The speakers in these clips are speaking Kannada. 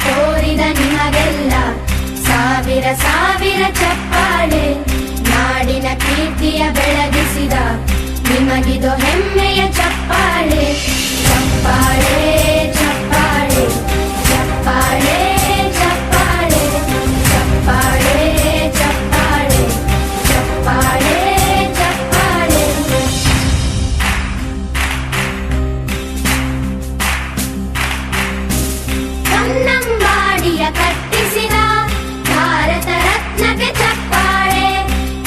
ತೋರಿದ ನಿಮಗೆಲ್ಲ ಸಾವಿರ ಸಾವಿರ ಚಪ್ಪಾಳೆ. ನಾಡಿನ ಕೀರ್ತಿಯ ಬೆಳಗಿಸಿದ ನಿಮಗಿದು ಹೆಮ್ಮೆಯ ಚಪ್ಪಾಳೆ. ಚಪ್ಪಾಳೆ ಚಪ್ಪಾಳೆ ಚಪ್ಪಾಳೆ ಚಪ್ಪಾಳೆ ಚಪ್ಪಾಳೆ ಚಪ್ಪಾಳೆ ಚಪ್ಪಾಳೆ ಚಪ್ಪಾಳೆ. ಕನ್ನಂಬಾಡಿಯ ಕಟ್ಟಿಸಿದ ಭಾರತ ರತ್ನಕ್ಕೆ ಚಪ್ಪಾಳೆ.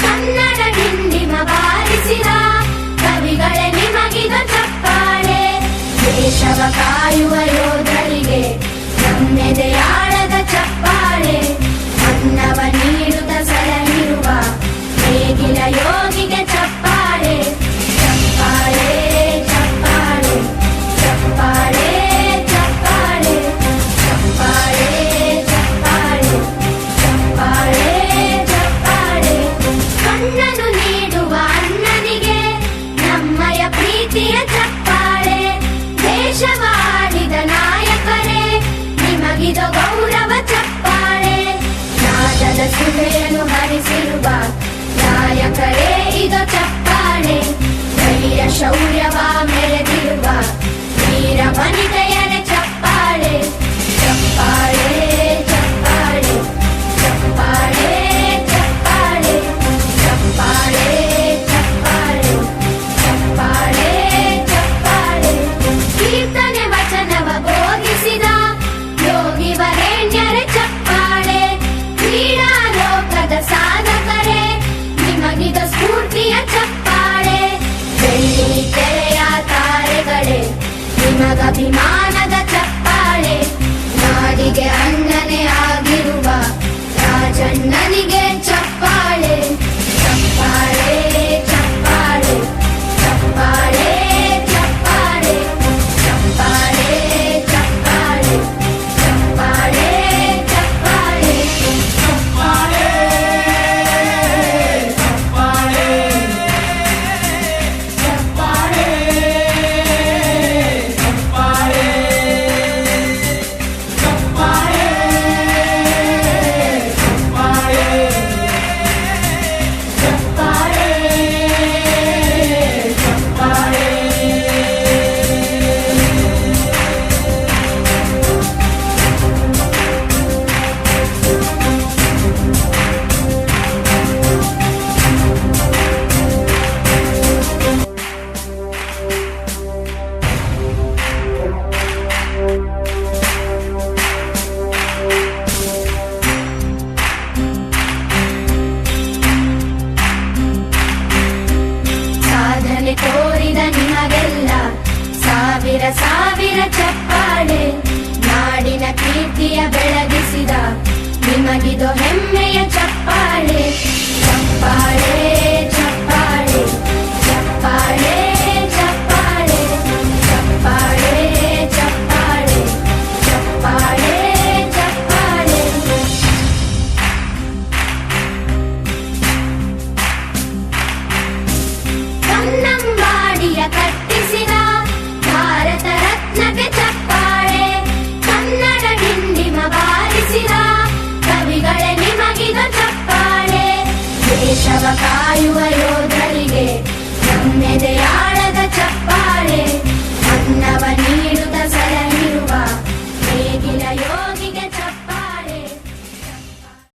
ಕನ್ನಡ ಡಿಂಡಿಮ ಬಾರಿಸಿದ ಕವಿಗಳೇ ನಿಮಗಿದು ಚಪ್ಪಾಳೆ. ದೇಶವ ಕಾಯುವ ಯೋಧರಿಗೆ ನಮ್ಮೆದೆಯಾಳದ ಚಪ್ಪಾಳೆ. ಅನ್ನವ ನೀಡುತ್ತ ಸಲಹಿರುವ ನೇಗಿಲ ಯೋಗಿಗೆ ಚಪ್ಪಾಳೆ. ಚಪ್ಪಾಳೆ ಚಪ್ಪಾಳೆ ಚಪ್ಪಾಳೆ ಚಪ್ಪಾಳೆ ಚಪ್ಪಾಳೆ ಚಪ್ಪಾಳೆ ಚಪ್ಪಾಳೆ ಚಪ್ಪಾಳೆ. ಕಣ್ಣನು ನೀಡುವ ಅಣ್ಣನಿಗೆ ನಮ್ಮಯ ಪ್ರೀತಿಯ ಚಪ್ಪಾಳೆ. ದೇಶವಾಡಿದ ನಾಯಕರೇ ನಿಮಗಿದು ಗೌರವ ಚಪ್ಪಾಳೆ. ನಾದದ ಸುಧೆಯನ್ನು ಹರಿಸಿರುವ ನಾಯಕರೇ ಇದು ಚಪ್ಪಾಳೆ. ಧೈರ್ಯ ಶೌರ್ಯವ ಮೆರೆದಿರುವ ವೀರ ವನಿತೆಯರ ಚಪ್ಪಾಳೆ. ಚಪ್ಪಾಳೆ ಚಪ್ಪಾಳೆ ಚಪ್ಪಾಳೆ ಚಪ್ಪಾಳೆ ಚಪ್ಪಾಳೆ ಚಪ್ಪಾಳೆ ಚಪ್ಪಾಳೆ ಚಪ್ಪಾಳೆ. ಕೀರ್ತನೆ ವಚನವ ಬೋಧಿಸಿದ ಯೋಗಿ ವರೇಣ್ಯರ ಚಪ್ಪಾಳೆ. ಕ್ರೀಡಾ ಲೋಕದ ಸಾಧಕರೇ ನಿಮಗಿದು ಸ್ಫೂರ್ತಿಯ ಚಪ್ಪಾಳೆ. ಬೆಳ್ಳಿ ತೆರೆಯ ತಾರೆಗಳೇ ನಿಮಗಭಿಮಾನದ ಚಪ್ಪಾಳೆ. ನಾಡಿಗೆ ಅಣ್ಣನೇ ಆಗಿರುವ ರಾಜಣ್ಣನಿಗೆ ಚಪ್ಪಾಳೆ. ಚಪ್ಪಾಳೆ ಚಪ್ಪಾಳೆ ಚಪ್ಪಾಳೆ ಚಪ್ಪಾಳೆ ಚಪ್ಪಾಳೆ ಚಪ್ಪಾಳೆ ಚಪ್ಪಾಳೆ ಚಪ್ಪಾಳೆ ಚಪ್ಪಾಳೆ ಚಪ್ಪಾಳೆ ಸಾಧನೆ ತೋರಿದ ನಿಮಗೆಲ್ಲ ಸಾವಿರ ಸಾವಿರ ಚಪ್ಪಾಳೆ. ನಾಡಿನ ಕೀರ್ತಿಯ ಬೆಳಗಿಸಿದ ನಿಮಗಿದು ಹೆಮ್ಮೆಯ ಚಪ್ಪಾಳೆ. ಚಪ್ಪಾಳೆ